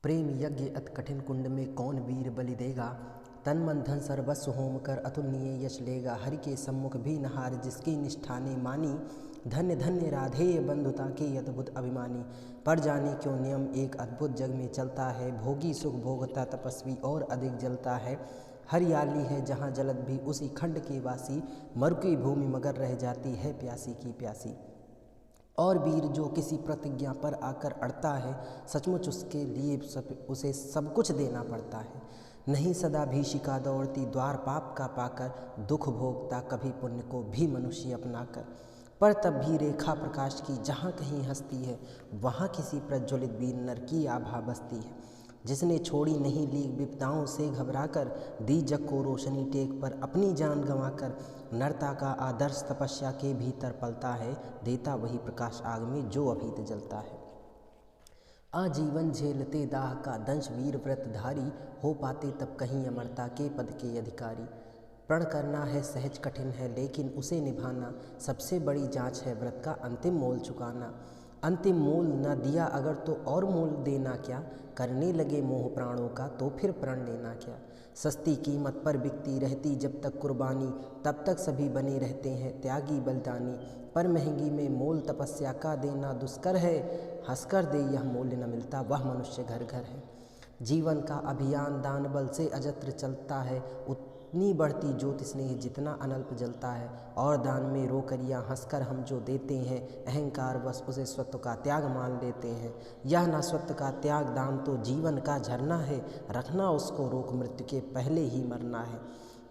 प्रेम यज्ञ अति कठिन कुंड में कौन वीर बलि देगा। तन मन धन सर्वस्व होम कर अतुलनीय यश लेगा। हरि के सम्मुख भी नहार जिसकी निष्ठा ने मानी। धन्य धन्य राधेय बंधुता के अद्भुत अभिमानी। पर जाने क्यों नियम एक अद्भुत जग में चलता है। भोगी सुख भोगता तपस्वी और अधिक जलता है। हरियाली है जहाँ जलद भी उसी खंड के वासी। मरु की भूमि मगर रह जाती है प्यासी की प्यासी। और वीर जो किसी प्रतिज्ञा पर आकर अड़ता है, सचमुच उसके लिए उसे सब कुछ देना पड़ता है। नहीं सदा भीषिका दौड़ती द्वार पाप का पाकर। दुख भोगता कभी पुण्य को भी मनुष्य अपनाकर। पर तब भी रेखा प्रकाश की जहाँ कहीं हंसती है, वहाँ किसी प्रज्वलित वीर नर की आभा बसती है। जिसने छोड़ी नहीं ली विपदाओं से घबराकर। दी जग को रोशनी टेक पर अपनी जान गंवाकर। नरता का आदर्श तपस्या के भीतर पलता है। देता वही प्रकाश आग में जो अभीत जलता है। आजीवन झेलते दाह का दंश वीर व्रतधारी। हो पाते तब कहीं अमरता के पद के अधिकारी। प्रण करना है सहज कठिन है लेकिन उसे निभाना। सबसे बड़ी जांच है व्रत का अंतिम मोल चुकाना। अंतिम मोल न दिया अगर तो और मोल देना क्या। करने लगे मोह प्राणों का तो फिर प्रण लेना क्या। सस्ती कीमत पर बिकती रहती जब तक कुर्बानी। तब तक सभी बने रहते हैं त्यागी बलिदानी। पर महंगी में मोल तपस्या का देना दुष्कर है। हंसकर दे यह मूल्य न मिलता वह मनुष्य घर घर है। जीवन का अभियान दान बल से अजत्र चलता है। उतनी बढ़ती ज्योति स्नेह जितना अनल्प जलता है। और दान में रोकरियाँ हंसकर हम जो देते हैं, अहंकार वश उसे स्वत्व का त्याग मान लेते हैं। यह न स्वत्व का त्याग दान तो जीवन का झरना है। रखना उसको रोक मृत्यु के पहले ही मरना है।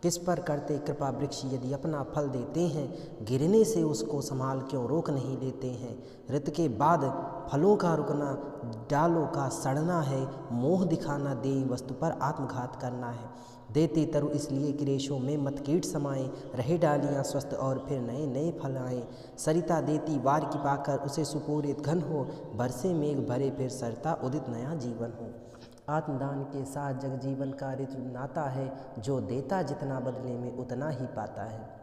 किस पर करते कृपा वृक्ष यदि अपना फल देते हैं। गिरने से उसको संभाल क्यों रोक नहीं लेते हैं। ऋतु के बाद फलों का रुकना डालों का सड़ना है। मोह दिखाना देई वस्तु पर आत्मघात करना है। देते तरु इसलिए कि रेशों में मत कीट समाएं। रहे डालियाँ स्वस्थ और फिर नए नए फल आएँ। सरिता देती वार की पाकर उसे सुपूरित घन हो। बरसे मेघ भरे फिर सरता उदित नया जीवन हो। आत्मदान के साथ जगजीवन का ऋतु नाता है। जो देता जितना बदले में उतना ही पाता है।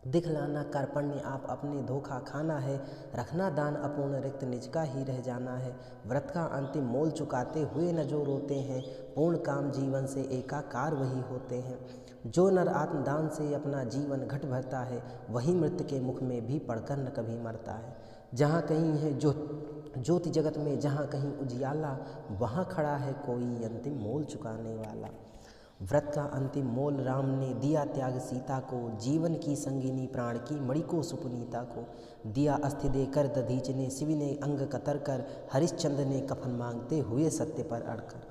दिखलाना कार्पण्य आप अपने धोखा खाना है। रखना दान अपूर्ण रिक्त निज का ही रह जाना है। व्रत का अंतिम मोल चुकाते हुए न जो रोते हैं। पूर्ण काम जीवन से एकाकार वही होते हैं। जो नर आत्मदान से अपना जीवन घट भरता है, वही मृत्यु के मुख में भी पड़कर न कभी मरता है। जहाँ कहीं है जो ज्योति जगत में, जहाँ कहीं उजियाला, वहाँ खड़ा है कोई अंतिम मोल चुकाने वाला। व्रत का अंतिम मोल राम ने दिया त्याग सीता को। जीवन की संगिनी प्राण की मणि को सुपुनीता को। दिया अस्थि देकर दधीच ने शिव ने अंग कतर कर। हरिश्चंद्र ने कफन मांगते हुए सत्य पर अड़कर।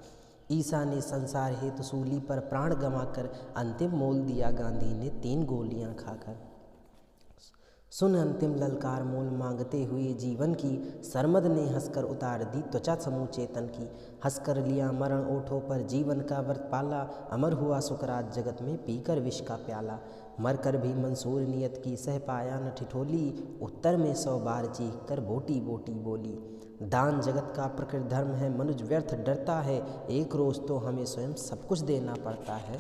ईसा ने संसार हेतु सूली पर प्राण गंवाकर। अंतिम मोल दिया गांधी ने 3 गोलियां खाकर। सुन अंतिम ललकार मोल मांगते हुए जीवन की। सरमद ने हंसकर उतार दी त्वचा समूह चेतन की। हंसकर लिया मरण ओठों पर जीवन का व्रत पाला। अमर हुआ सुकरात जगत में पीकर विष का प्याला। मरकर भी मंसूर नियत की सह पाया न ठिठोली। उत्तर में 100 बार चीख कर बोटी बोटी बोली। दान जगत का प्रकृत धर्म है मनुज व्यर्थ डरता है। एक रोज तो हमें स्वयं सब कुछ देना पड़ता है।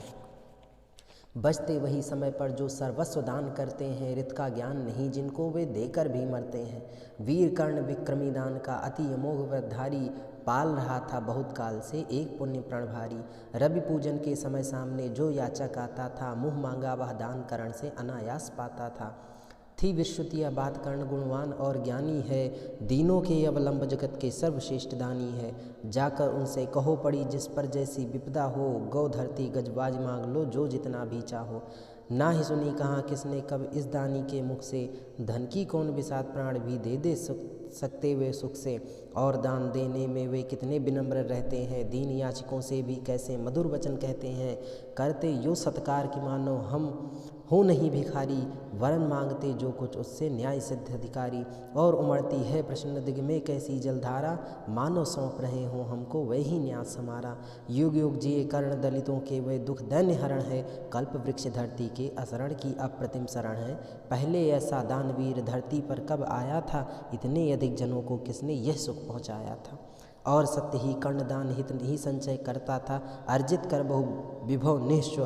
बचते वही समय पर जो सर्वस्व दान करते हैं। रित का ज्ञान नहीं जिनको वे देकर भी मरते हैं। वीर कर्ण विक्रमी दान का अति अमोघ व्रतधारी। पाल रहा था बहुत काल से एक पुण्य प्रण भारी। रवि पूजन के समय सामने जो याचक आता था, मुँह मांगा वह दान करण से अनायास पाता था। थी विश्रुति यह बात कर्ण गुणवान और ज्ञानी है। दीनों के अवलंब जगत के सर्वश्रेष्ठ दानी है। जाकर उनसे कहो पड़ी जिस पर जैसी विपदा हो। गौ धरती गजबाज मांग लो जो जितना भी चाहो। ना ही सुनी कहाँ किसने कब इस दानी के मुख से। धन की कौन बिसात प्राण भी दे सकते वे सुख से। और दान देने में वे कितने विनम्र रहते हैं। दीन याचकों से भी कैसे मधुर वचन कहते हैं। करते यो सत्कार कि मानो हम हो नहीं भिखारी। वरन मांगते जो कुछ उससे न्याय सिद्ध अधिकारी। और उमड़ती है प्रश्न दिग में कैसी जलधारा। मानो सौंप रहे हो हमको वही न्यास हमारा। युग युग जिए कर्ण दलितों के वे दुख दैन्य हरण है। कल्प वृक्ष धरती के असरण की अप्रतिम शरण है। पहले ऐसा दानवीर धरती पर कब आया था। इतने अधिक जनों को किसने यह सुख पहुँचाया था। और सत्य ही कर्णदान हित ही संचय करता था। अर्जित कर बहु विभव निश्व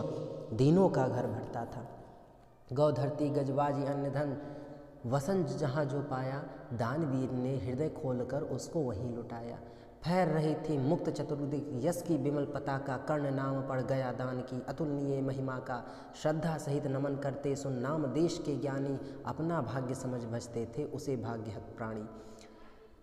दीनों का घर भरता था। गौ धरती गजबाजी अन्य धन वसन जहाँ जो पाया। दानवीर ने हृदय खोलकर उसको वहीं लुटाया। फैल रही थी मुक्त चतुर्दिक यश की विमल पताका। कर्ण नाम पड़ गया दान की अतुलनीय महिमा का। श्रद्धा सहित नमन करते सुन नाम देश के ज्ञानी। अपना भाग्य समझ भजते थे उसे भाग्य हक प्राणी।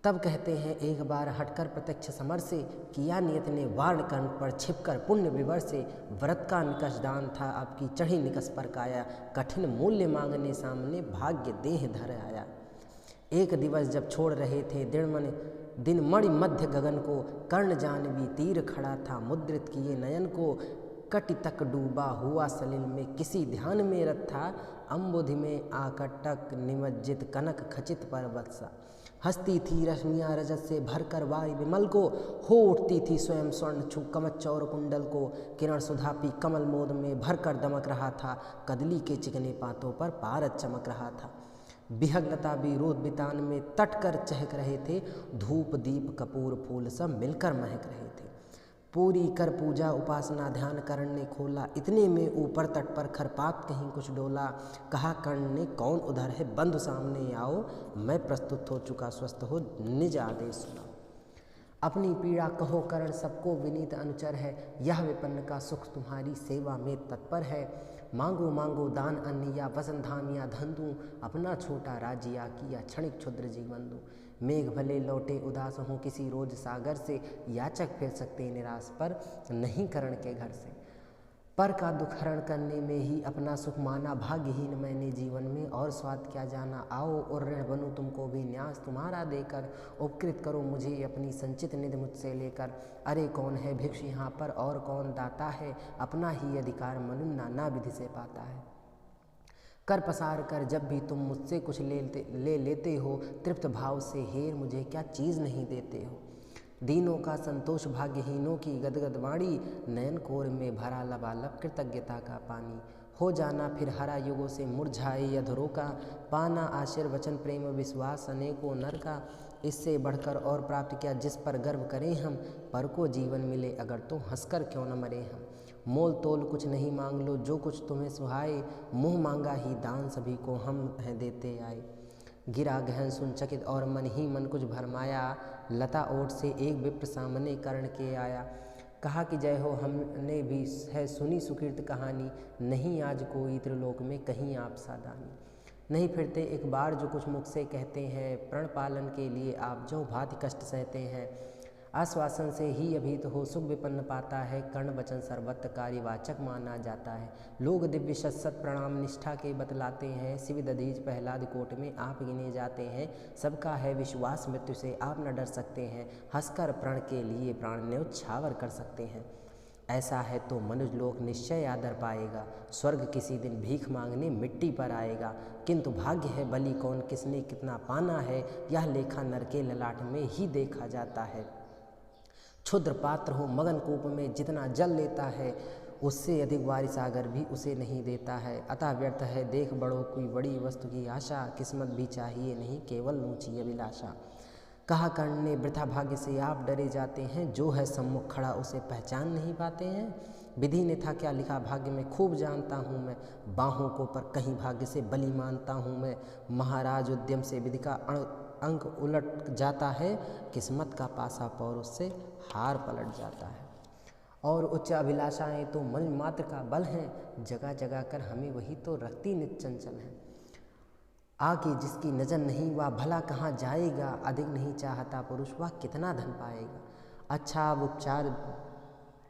तब कहते हैं एक बार हटकर प्रत्यक्ष समर से। किया नियत ने वार्ण कर्ण पर छिपकर पुण्य विवर से। व्रत का निकष दान था अब की चढ़ी निकष पर काया। कठिन मूल्य मांगने सामने भाग्य देह धर आया। एक दिवस जब छोड़ रहे थे दिन मणि मध्य गगन को। कर्ण जानवी तीर खड़ा था मुद्रित किए नयन को। कटि तक डूबा हुआ सलिल में किसी ध्यान में रत था। अम्बुधि में आकटक निमज्जित कनक खचित पर्वत सा। हंसती थी रश्मियाँ रजत से भरकर वारी विमल को। हो उठती थी स्वयं स्वर्ण छू कमच और कुंडल को। किरण सुधापी कमल मोद में भरकर दमक रहा था। कदली के चिकने पातों पर पारद चमक रहा था। बिहगलता विरोध बितान में तट कर चहक रहे थे। धूप दीप कपूर फूल सब मिलकर महक रहे थे। पूरी कर पूजा उपासना ध्यान कर्ण ने खोला। इतने में ऊपर तट पर खरपात कहीं कुछ डोला। कहा कर्ण ने कौन उधर है बंधु सामने आओ। मैं प्रस्तुत हो चुका स्वस्थ हो निज आदेश सुनाओ। अपनी पीड़ा कहो कर्ण सबको विनीत अनुचर है। यह विपन्न का सुख तुम्हारी सेवा में तत्पर है। मांगो मांगो दान अन्न या वसन धाम या धन दूं। अपना छोटा राज्य या किया क्षणिक क्षुद्र जीवन दूं। मेघ भले लौटे उदास हों किसी रोज सागर से। याचक फिर सकते निराश पर नहीं कर्ण के घर से। पर का दुख हरण करने में ही अपना सुख माना। भाग्यहीन मैंने जीवन में और स्वाद क्या जाना। आओ और ऋण बनूं तुमको भी न्यास तुम्हारा देकर। उपकृत करो मुझे अपनी संचित निधि मुझसे लेकर। अरे कौन है भिक्ष यहाँ पर और कौन दाता है। अपना ही अधिकार मनुष्य नाना विधि से पाता है। कर पसार कर जब भी तुम मुझसे कुछ ले लेते हो। तृप्त भाव से हेर मुझे क्या चीज़ नहीं देते हो। दीनों का संतोष भाग्यहीनों की गदगद वाणी। नयन कोर में भरा लबालब कृतज्ञता का पानी। हो जाना फिर हरा युगों से मुरझाए अधरों का। पाना आशीर्वचन प्रेम विश्वास अनेकों नर का। इससे बढ़कर और प्राप्त क्या जिस पर गर्व करें हम। पर को जीवन मिले अगर तो हंसकर क्यों न मरे हम। मोल तोल कुछ नहीं मांग लो जो कुछ तुम्हें सुहाए। मुँह मांगा ही दान सभी को हम हैं देते आए। गिरा गहन सुन चकित और मन ही मन कुछ भरमाया। लता ओट से एक विप्र सामने कर्ण के आया। कहा कि जय हो हमने भी है सुनी सुकृत कहानी। नहीं आज कोई त्रिलोक में कहीं आप सादानी। नहीं फिरते एक बार जो कुछ मुख से कहते हैं। प्रण पालन के लिए आप जो भांति कष्ट सहते हैं। आश्वासन से ही अभीत हो सुख विपन्न पाता है। कर्ण वचन सर्वत्र कार्यवाचक माना जाता है। लोग दिव्य सत प्रणाम निष्ठा के बतलाते हैं। शिव दधीज प्रहलाद कोट में आप गिने जाते हैं। सबका है विश्वास मृत्यु से आप न डर सकते हैं। हंसकर प्रण के लिए प्राण न्यौछावर कर सकते हैं। ऐसा है तो मनुष्य लोक निश्चय आदर पाएगा। स्वर्ग किसी दिन भीख मांगने मिट्टी पर आएगा। किंतु भाग्य है बलि कौन किसने कितना पाना है। यह लेखा नर के ललाट में ही देखा जाता है। क्षुद्र पात्र हो मगन कूप में जितना जल लेता है। उससे अधिक वारी सागर भी उसे नहीं देता है। अतः व्यर्थ है देख बड़ों की बड़ी वस्तु की आशा। किस्मत भी चाहिए नहीं केवल ऊंची अभिलाषा। कहा कर्ण ने वृथा भाग्य से आप डरे जाते हैं। जो है सम्मुख खड़ा उसे पहचान नहीं पाते हैं। विधि ने था क्या लिखा भाग्य में खूब जानता हूँ मैं। बाहों को पर कहीं भाग्य से बलि मानता हूँ मैं। महाराज उद्यम से विधि का अंक उलट जाता है। किस्मत का पासा पौर उससे हार पलट जाता है। और उच्च अभिलाषाएं तो मन मात्र का बल हैं। जगह जगह कर हमें वही तो रखती नित चंचल है। आगे जिसकी नज़र नहीं वह भला कहाँ जाएगा। अधिक नहीं चाहता पुरुष वह कितना धन पाएगा। अच्छा अब उपचार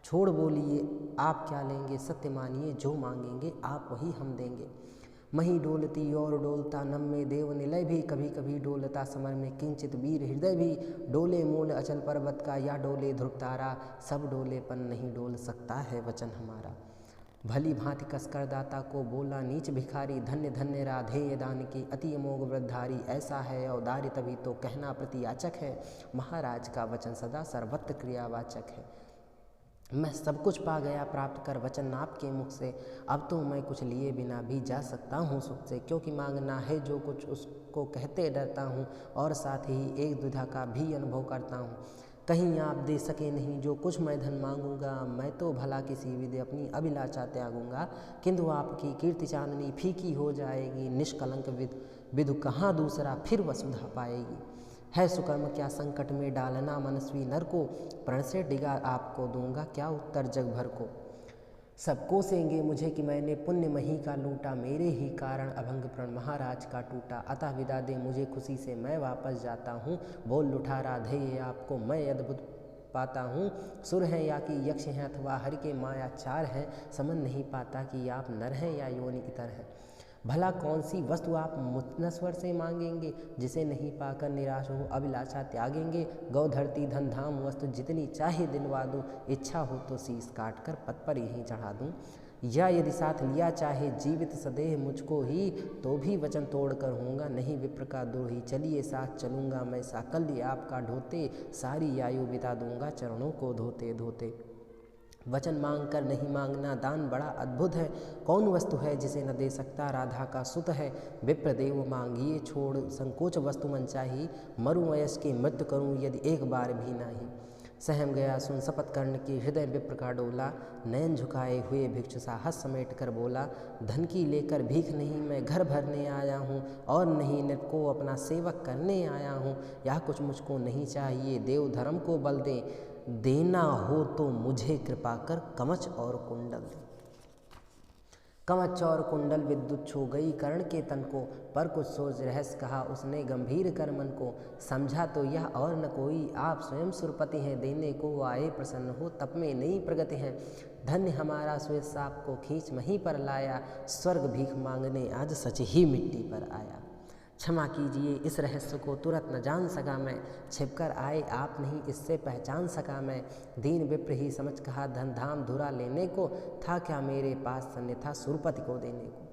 छोड़ बोलिए आप क्या लेंगे। सत्य मानिए जो मांगेंगे आप वही हम देंगे। मही डोलती और डोलता नम में देव निलय भी। कभी कभी डोलता समर में किंचित वीर हृदय भी। डोले मूल अचल पर्वत का या डोले ध्रुव तारा। सब डोले पन नहीं डोल सकता है वचन हमारा। भली भांति कसकर दाता को बोला नीच भिखारी। धन्य धन्य राधेय दान की अति अमोघ वृद्धारी। ऐसा है औदार्य तभी तो कहना प्रतियाचक है। महाराज का वचन सदा सर्वत्र क्रियावाचक है। मैं सब कुछ पा गया प्राप्त कर वचन आपके मुख से। अब तो मैं कुछ लिए बिना भी जा सकता हूँ सुख से। क्योंकि मांगना है जो कुछ उसको कहते डरता हूँ। और साथ ही एक द्विधा का भी अनुभव करता हूँ। कहीं आप दे सके नहीं जो कुछ मैं धन मांगूंगा। मैं तो भला किसी विधि अपनी अभिलाषा त्यागूंगा। किंतु आपकी कीर्ति चांदनी फीकी हो जाएगी। निष्कलंक विधु कहाँ दूसरा फिर वसुधा पाएगी। है सुकर्म क्या संकट में डालना मनस्वी नर को, प्रण से डिगा आपको दूंगा क्या उत्तर जग भर को। सब कोसेंगे मुझे कि मैंने पुण्य मही का लूटा, मेरे ही कारण अभंग प्रण महाराज का टूटा। अतः विदा दे मुझे खुशी से मैं वापस जाता हूँ, बोल उठा राधे ये आपको मैं अद्भुत पाता हूँ। सुर हैं या कि यक्ष हैं अथवा हरि के मायाचार हैं, समझ नहीं पाता कि आप नर हैं या योनि इतर हैं। भला कौन सी वस्तु आप मुतनस्वर से मांगेंगे, जिसे नहीं पाकर निराश हो अभिलाषा त्यागेंगे। गौ धरती धन धाम वस्तु जितनी चाहे दिलवा दूँ, इच्छा हो तो शीस काट कर पद पर यहीं चढ़ा दूँ। या यदि साथ लिया चाहे जीवित सदेह मुझको ही, तो भी वचन तोड़ कर होऊंगा नहीं विप्र का द्रोही। चलिए साथ चलूँगा मैं साकल्य आपका ढोते, सारी आयु बिता दूंगा चरणों को धोते धोते। वचन मांग कर नहीं मांगना दान बड़ा अद्भुत है, कौन वस्तु है जिसे न दे सकता राधा का सुत है। विप्रदेव मांगिए छोड़ संकोच वस्तु मन चाही, मरूं वयस के मृत्यु करूं यदि एक बार भी नहीं। सहम गया सुन शपथ कर्ण की हृदय विप्र का डोला, नयन झुकाए हुए भिक्षु साहस समेट कर बोला। धन की लेकर भीख नहीं मैं घर भरने आया हूँ, और नहीं नृप को अपना सेवक करने आया हूँ। यह कुछ मुझको नहीं चाहिए देव धर्म को बल दे, देना हो तो मुझे कृपा कर कवच और कुंडल दे। कवच और कुंडल विद्युत छू गई कर्ण के तन को, पर कुछ सोच रहस्य कहा उसने गंभीर कर मन को। समझा तो यह और न कोई आप स्वयं सुरपति हैं, देने को आए प्रसन्न हो तप में नई प्रगति है। धन्य हमारा स्वेत साप को खींच वहीं पर लाया, स्वर्ग भीख मांगने आज सच ही मिट्टी पर आया। क्षमा कीजिए इस रहस्य को तुरंत न जान सका मैं, छिपकर आए आप नहीं इससे पहचान सका मैं। दीन विप्र ही समझ कहा धन धाम धुरा लेने को, था क्या मेरे पास अन्यथा सुरपति को देने को।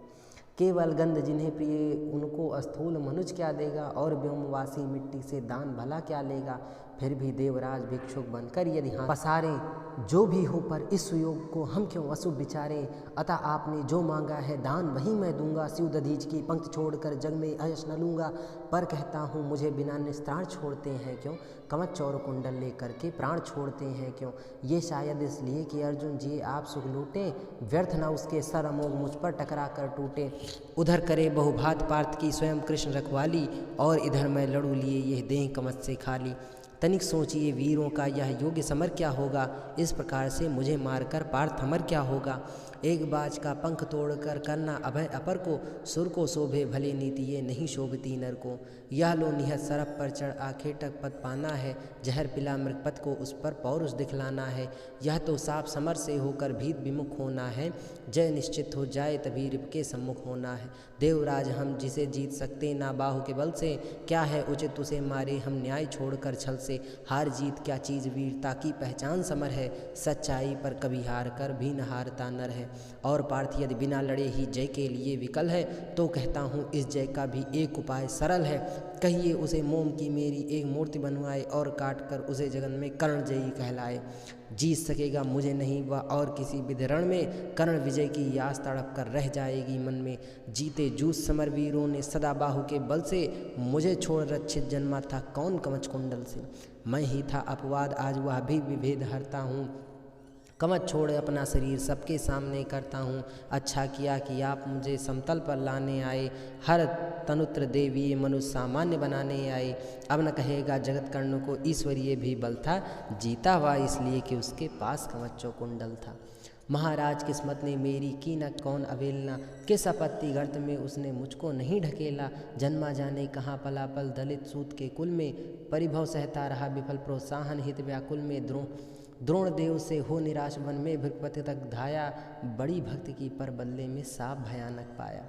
केवल गंध जिन्हें प्रिय उनको अस्थूल मनुज क्या देगा, और व्योमवासी मिट्टी से दान भला क्या लेगा। फिर भी देवराज भिक्षुक बनकर यदि हाँ पसारें, जो भी हो पर इस सुयोग को हम क्यों अशुभ विचारें। अतः आपने जो मांगा है दान वही मैं दूंगा, शिव दधीच की पंक्ति छोड़कर जग में यश न लूँगा। पर कहता हूँ मुझे बिना निस्तार छोड़ते हैं क्यों, कवच और कुंडल लेकर के प्राण छोड़ते हैं क्यों। ये शायद इसलिए कि अर्जुन जी आप सुख लूटें, व्यर्थ न उसके सर अमोघ मुझ पर टकरा कर टूटे। उधर करे बहुभात पार्थ की स्वयं कृष्ण रखवाली, और इधर मैं लड़ू लिए यह देह कवच से खाली। तनिक सोचिए वीरों का यह योग्य समर क्या होगा, इस प्रकार से मुझे मारकर पार्थ अमर क्या होगा। एक बाज का पंख तोड़कर करना अभय अपर को, सुर को शोभे भले नीति ये नहीं शोभती नर को। यह लो निहत सरप पर चढ़ आखेटक पद पाना है, जहर पिला मृगपत को उस पर पौरुष दिखलाना है। यह तो साफ समर से होकर भीत विमुख होना है, जय निश्चित हो जाए तभी रिप के सम्मुख होना है। देवराज हम जिसे जीत सकते ना बाहु के बल से, क्या है उचित उसे मारे हम न्याय छोड़कर छल से। हार जीत क्या चीज़ वीरता की पहचान समर है, सच्चाई पर कभी हार कर भी न हारता नर है। और पार्थ यदि बिना लड़े ही जय के लिए विकल है, तो कहता हूँ इस जय का भी एक उपाय सरल है। कहिए उसे मोम की मेरी एक मूर्ति बनवाए, और काट कर उसे जगन में कर्ण जयी कहलाए। जीत सकेगा मुझे नहीं वह और किसी विधरण में, कर्ण विजय की यास तड़प कर रह जाएगी मन में। जीते जूझ समर वीरों ने सदा बाहु के बल से, मुझे छोड़ रक्षित जन्मा था कौन कवच कुंडल से। मैं ही था अपवाद आज वह भी विभेद हरता हूँ, कवच छोड़ अपना शरीर सबके सामने करता हूँ। अच्छा किया कि आप मुझे समतल पर लाने आए, हर तनुत्र देवी मनुष्य सामान्य बनाने आए। अब न कहेगा जगत कर्ण को ईश्वरीय भी बल था, जीता हुआ इसलिए कि उसके पास कवचो कुंडल था। महाराज किस्मत ने मेरी की न कौन अवेलना, किस आपत्ति गर्त में उसने मुझको नहीं ढकेला। जन्मा जाने कहाँ पला पल दलित सूत के कुल में, परिभव सहता रहा विफल प्रोत्साहन हित व्याकुल में। द्रोण देव से हो निराश वन में भृगपति तक धाया, बड़ी भक्ति की पर बदले में साप भयानक पाया।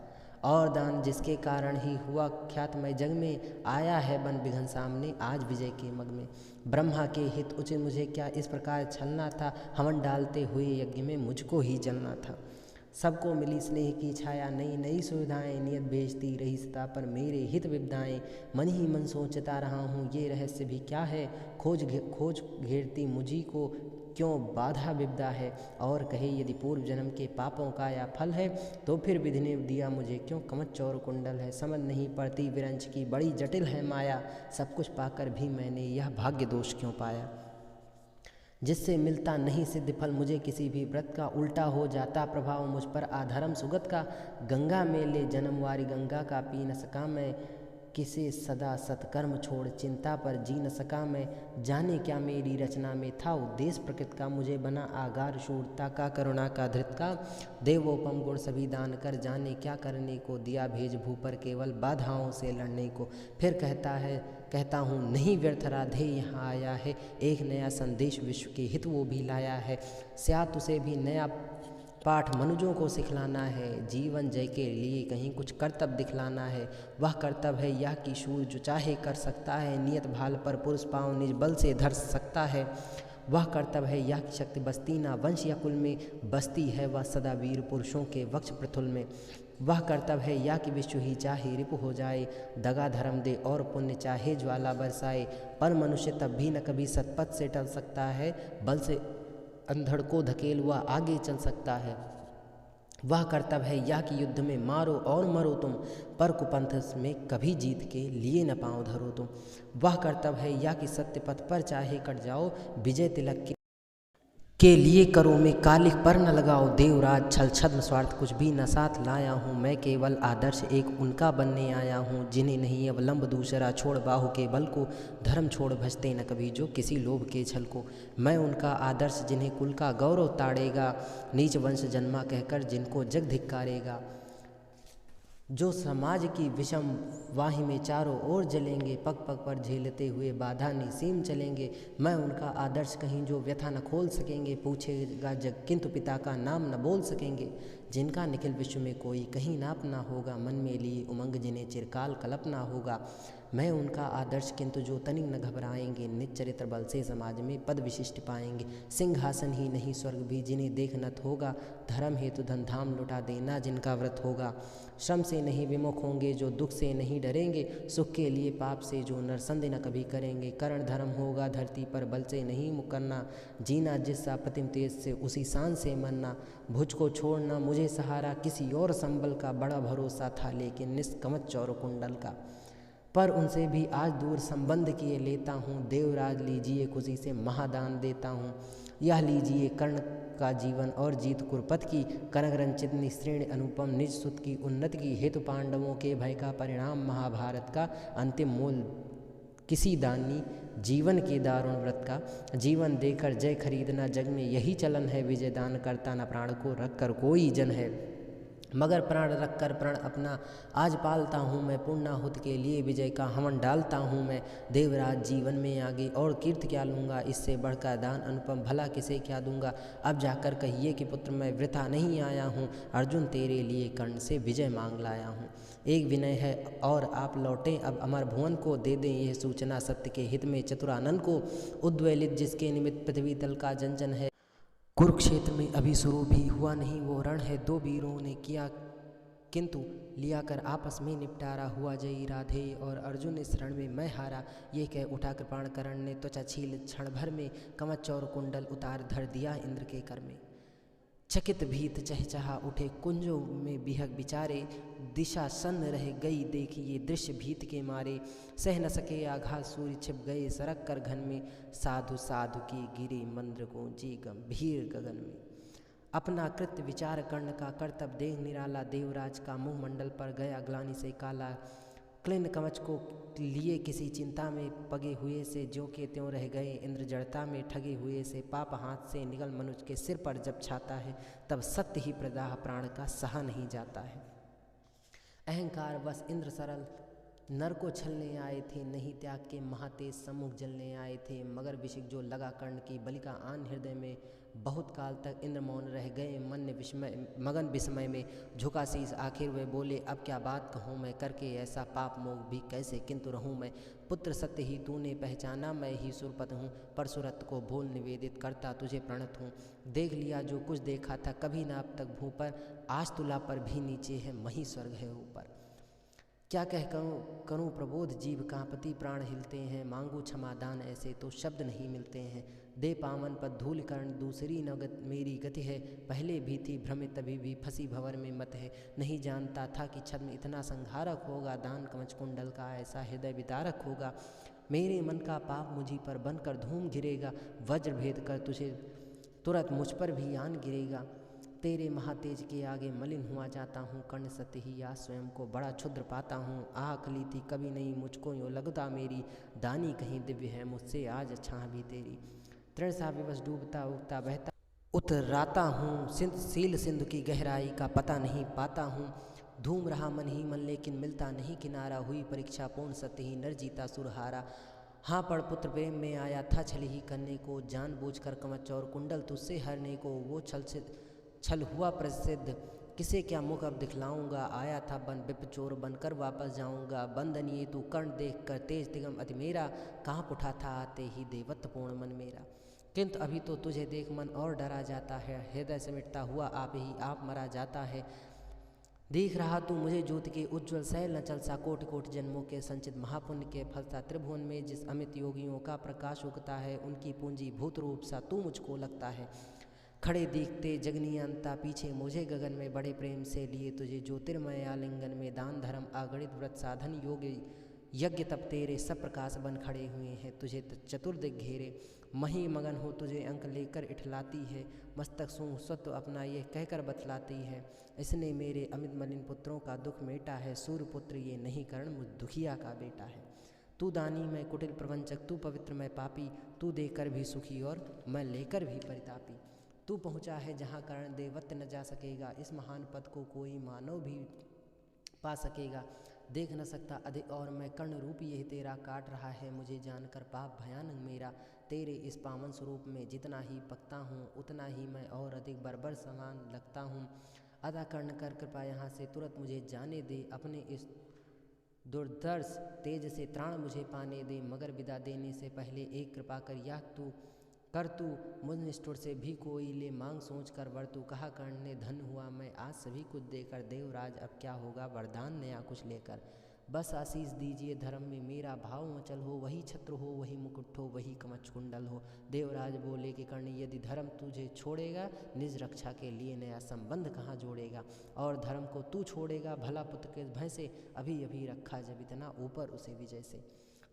और दान जिसके कारण ही हुआ ख्यातमय जग में, आया है बन विघन सामने आज विजय के मग में। ब्रह्मा के हित उचित मुझे क्या इस प्रकार छलना था, हवन डालते हुए यज्ञ में मुझको ही जलना था। सबको मिली स्नेह की छाया नई नई सुविधाएं, नियत भेजती रही सता पर मेरे हित विविधाएं। मन ही मन सोचता रहा हूँ ये रहस्य भी क्या है, खोज घेरती मुझी को क्यों बाधा विपदा है। और कहे यदि पूर्व जन्म के पापों का या फल है, तो फिर विधि ने दिया मुझे क्यों कवच और कुंडल है। समझ नहीं पड़ती विरंच की बड़ी जटिल है माया, सब कुछ पाकर भी मैंने यह भाग्य दोष क्यों पाया। जिससे मिलता नहीं सिद्ध फल मुझे किसी भी व्रत का, उल्टा हो जाता प्रभाव मुझ पर आधर्म सुगत का। गंगा में ले जन्मवारी गंगा का पी न सका मैं, किसे सदा सत्कर्म छोड़ चिंता पर जी न सका मैं। जाने क्या मेरी रचना में था उद्देश्य प्रकृति का, मुझे बना आगार शूरता का करुणा का धृत का। देवोपम गुण सभी दान कर जाने क्या करने को, दिया भेज भू पर केवल बाधाओं से लड़ने को। फिर कहता हूँ नहीं व्यर्थ राधे यहाँ आया है, एक नया संदेश विश्व के हित वो भी लाया है। स्यात उसे भी नया पाठ मनुजों को सिखलाना है, जीवन जय के लिए कहीं कुछ कर्तव्य दिखलाना है। वह कर्तव्य है यह कि शूर जो चाहे कर सकता है, नियत भाल पर पुरुष पाँव निज बल से धर सकता है। वह कर्तव्य है यह कि शक्ति बसती ना वंश या कुल में, बसती है वह सदा वीर पुरुषों के वक्ष पृथुल में। वह कर्तव्य है या कि विश्व ही चाहे रिपु हो जाए, दगा धर्म दे और पुण्य चाहे ज्वाला बरसाए। पर मनुष्य तब भी न कभी सतपथ से टल सकता है, बल से अंधड़ को धकेल वह आगे चल सकता है। वह कर्तव्य है यह कि युद्ध में मारो और मरो तुम, पर कुपंथ में कभी जीत के लिए न पाँव धरो तुम। वह कर्तव्य है यह कि सत्य पथ पर चाहे कट जाओ, विजय तिलक के लिए करो में कालिक पर न लगाओ। देवराज छल छद्म स्वार्थ कुछ भी न साथ लाया हूँ, मैं केवल आदर्श एक उनका बनने आया हूँ, जिन्हें नहीं अवलंब दूसरा छोड़ बाहु के बल को, धर्म छोड़ भजते न कभी जो किसी लोभ के छल को। मैं उनका आदर्श जिन्हें कुल का गौरव ताड़ेगा, नीच वंश जन्मा कहकर जिनको जग धिक्कारेगा। जो समाज की विषम वाही में चारों ओर जलेंगे, पग पग पर झेलते हुए बाधा निसीम चलेंगे। मैं उनका आदर्श कहीं जो व्यथा न खोल सकेंगे, पूछेगा जग किंतु पिता का नाम न बोल सकेंगे। जिनका निखिल विश्व में कोई कहीं नाप ना होगा, मन में लिए उमंग जिन्हें चिरकाल कल्पना होगा। मैं उनका आदर्श किंतु जो तनिक न घबराएंगे, निज चरित्र बल से समाज में पद विशिष्ट पाएंगे। सिंहासन ही नहीं स्वर्ग भी जिन्हें देखनत होगा, धर्म हेतु धन धाम लुटा देना जिनका व्रत होगा। श्रम से नहीं विमुख होंगे जो दुख से नहीं डरेंगे, सुख के लिए पाप से जो नरसंदेह न कभी करेंगे। करण धर्म होगा धरती पर बल से नहीं मुकरना, जीना जिस सा प्रतिम तेज से उसी शान से मरना। भुज को छोड़ना मुझे सहारा किसी और संबल का, बड़ा भरोसा था लेकिन निष्कमच चौर कुंडल का। पर उनसे भी आज दूर संबंध किए लेता हूँ, देवराज लीजिए खुशी से महादान देता हूँ। यह लीजिए कर्ण का जीवन और जीत कुरपत की, कनक रंचित निस्त्रीण अनुपम निज सुत की उन्नति की। हेतु पांडवों के भय का परिणाम महाभारत का, अंतिम मूल किसी दानी जीवन के दारुण व्रत का। जीवन देकर जय खरीदना जग में यही चलन है, विजय दान करता न प्राण को रख कर कोई जन है। मगर प्राण रख कर प्रण अपना आज पालता हूँ मैं, पूर्णाहुत के लिए विजय का हवन डालता हूँ मैं। देवराज जीवन में आगे और कीर्ति क्या लूँगा, इससे बढ़कर दान अनुपम भला किसे क्या दूँगा। अब जाकर कहिए कि पुत्र मैं वृथा नहीं आया हूँ, अर्जुन तेरे लिए कर्ण से विजय मांग लाया हूँ। एक विनय है और आप लौटें अब अमर भुवन को, दे दें यह सूचना सत्य के हित में चतुरानन को। उद्वेलित जिसके निमित्त पृथ्वी तल का जन जन है, कुरुक्षेत्र में अभी शुरू भी हुआ नहीं वो रण है। दो वीरों ने किया किंतु लिया कर आपस में निपटारा, हुआ जयी राधे और अर्जुन इस रण में मैं हारा। ये कह उठा कृपाण करण ने त्वचा छील क्षण भर में, कवच और कुंडल उतार धर दिया इंद्र के कर में। चकित भीत चहचहा उठे कुंजों में बिहक बिचारे, दिशा सन्न रह गई देखिए दृश्य भीत के मारे। सह न सके आघात सूर्य छिप गए सरक कर घन में, साधु साधु की गिरे मंद्र को जी गंभीर गगन में। अपना कृत्य विचार कर्ण का कर्तव्य देख निराला, देवराज का मुँह मंडल पर गया ग्लानि से काला। क्लिन्न कवच को लिए किसी चिंता में पगे हुए से, ज्यों के त्यों रह गए इंद्र जड़ता में ठगे हुए से। पाप हाथ से निकल मनुष्य के सिर पर जब छाता है, तब सत्य ही प्रदाह प्राण का सहा नहीं जाता है। अहंकार बस इंद्र सरल नर को छलने आए थे, नहीं त्याग के महातेज सम्मुख जलने आए थे। मगर विषिक जो लगा कर्ण की बलि का आन हृदय में, बहुत काल तक इंद्र मौन रह गए मगन विस्मय में। झुका शीस आखिर वे बोले अब क्या बात कहूँ मैं, करके ऐसा पाप मोह भी कैसे किंतु रहूँ मैं। पुत्र सत्य ही तूने पहचाना, मैं ही सुरपत हूँ, परशुरत को भूल निवेदित करता तुझे प्रणत हूँ। देख लिया जो कुछ देखा था कभी ना अब तक भू पर, आज तुला पर भी नीचे है मही स्वर्ग है ऊपर। क्या कह करूँ प्रबोध जीव कांपति प्राण हिलते हैं, मांगू क्षमा दान ऐसे तो शब्द नहीं मिलते हैं। दे पावन पद धूल कर्ण दूसरी नगत मेरी गति है, पहले भी थी भ्रमित अभी भी फंसी भंवर में मत है। नहीं जानता था कि छद्म इतना संहारक होगा, दान कवच कुंडल का ऐसा हृदय विदारक होगा। मेरे मन का पाप मुझी पर बनकर धूम गिरेगा, वज्र भेद कर तुझे तुरंत मुझ पर भी आन गिरेगा। तेरे महातेज के आगे मलिन हुआ जाता हूँ, कर्ण सत्य ही या स्वयं को बड़ा क्षुद्र पाता हूँ। आह कलीती कभी नहीं मुझको यूँ लगता मेरी, दानी कहीं दिव्य है मुझसे आज छाह भी तेरी। तृण सा विवश डूबता उगता बहता उतराता हूँ, सील सिंधु की गहराई का पता नहीं पाता हूँ। धूम रहा मन ही मन लेकिन मिलता नहीं किनारा, हुई परीक्षा पूर्ण सत्य ही नर जीता सुरहारा। हाँ पढ़ पुत्र प्रेम में आया था छल ही करने को, जानबूझकर कवच और कुंडल तुझसे हरने को। वो छल हुआ प्रसिद्ध, किसे क्या मुख अब दिखलाऊंगा। आया था बन विपचोर बनकर वापस जाऊंगा। बंदनिए तू कर्ण देख कर तेज तिगम अति मेरा, काँप उठा था आते ही देवत्वपूर्ण मन मेरा। किंतु अभी तो तुझे देख मन और डरा जाता है, हृदय समेटता हुआ आप ही आप मरा जाता है। देख रहा तू मुझे ज्योति के उज्ज्वल शैल न चल सा, कोटि कोटि जन्मों के संचित महापुण्य के फलता। त्रिभुवन में जिस अमित योगियों का प्रकाश उगता है, उनकी पूंजी भूत रूप सा तू मुझको लगता है। खड़े देखते जगनियंता पीछे मुझे गगन में, बड़े प्रेम से लिए तुझे ज्योतिर्मय आलिंगन में। दान धर्म अगणित व्रत साधन योग यज्ञ तप तेरे सब प्रकाश बन खड़े हुए हैं, तुझे चतुर्दिक घेरे। मही मगन हो तुझे अंक लेकर इठलाती है, मस्तक सूंघ स्वत्व अपना ये कहकर बतलाती है। इसने मेरे अमित मलिन पुत्रों का दुख मेटा है, सूर्यपुत्र ये नहीं कर्ण मुझ दुखिया का बेटा है। तू दानी मैं कुटिल प्रवंचक, तू पवित्र मैं पापी, तू देकर भी सुखी और मैं लेकर भी परितापी। तू पहुँचा है जहाँ कर्ण देवत्य न जा सकेगा, इस महान पद को कोई मानव भी पा सकेगा। देख न सकता अधिक और मैं कर्ण रूप यही तेरा, काट रहा है मुझे जानकर पाप भयानक मेरा। तेरे इस पावन स्वरूप में जितना ही पकता हूँ, उतना ही मैं और अधिक बर्बर समान लगता हूँ। अतः कर्ण कर कृपा यहाँ से तुरंत मुझे जाने दे, अपने इस दुर्धर्ष तेज से त्राण मुझे पाने दे। मगर विदा देने से पहले एक कृपा कर यह तू मुझ निष्ठुर से भी कोई ले मांग सोच कर वर तू। कहा कर्ण ने धन हुआ मैं आज सभी कुछ देकर, देवराज अब क्या होगा वरदान नया कुछ लेकर। बस आशीष दीजिए धर्म में मेरा भाव मचल हो, वही छत्र हो वही मुकुट हो वही कवच कुंडल हो। देवराज बोले कि कर्ण यदि धर्म तुझे छोड़ेगा, निज रक्षा के लिए नया संबंध कहाँ जोड़ेगा। और धर्म को तू छोड़ेगा भला पुत्र के भय से, अभी अभी रखा जब इतना ऊपर उसे विजय से।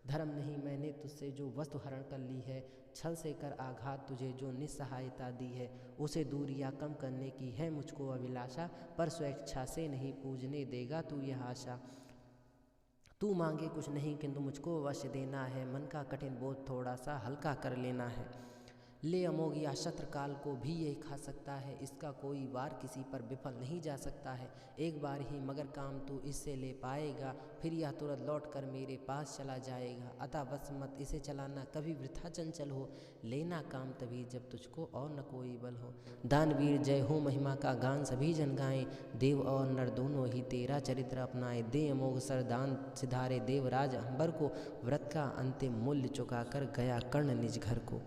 धर्म नहीं मैंने तुझसे जो वस्तु हरण कर ली है, छल से कर आघात तुझे जो निस्सहायता दी है, उसे दूर या कम करने की है मुझको अभिलाषा। पर स्वेच्छा से नहीं पूजने देगा तू यह आशा। तू मांगे कुछ नहीं किंतु मुझको अवश्य देना है, मन का कठिन बोझ थोड़ा सा हल्का कर लेना है। ले अमोघ या शस्त्र काल को भी यही खा सकता है, इसका कोई वार किसी पर विफल नहीं जा सकता है। एक बार ही मगर काम तू इससे ले पाएगा, फिर यह तुरंत लौट कर मेरे पास चला जाएगा। अतः बस मत इसे चलाना कभी वृथा चंचल हो, लेना काम तभी जब तुझको और न कोई बल हो। दानवीर जय हो महिमा का गान सभी जन गाएं, देव और नर दोनों ही तेरा चरित्र अपनाए। दे अमोघ सरदान सिधारे देवराज अंबर को, व्रत का अंतिम मूल्य चुका कर गया कर्ण निज घर को।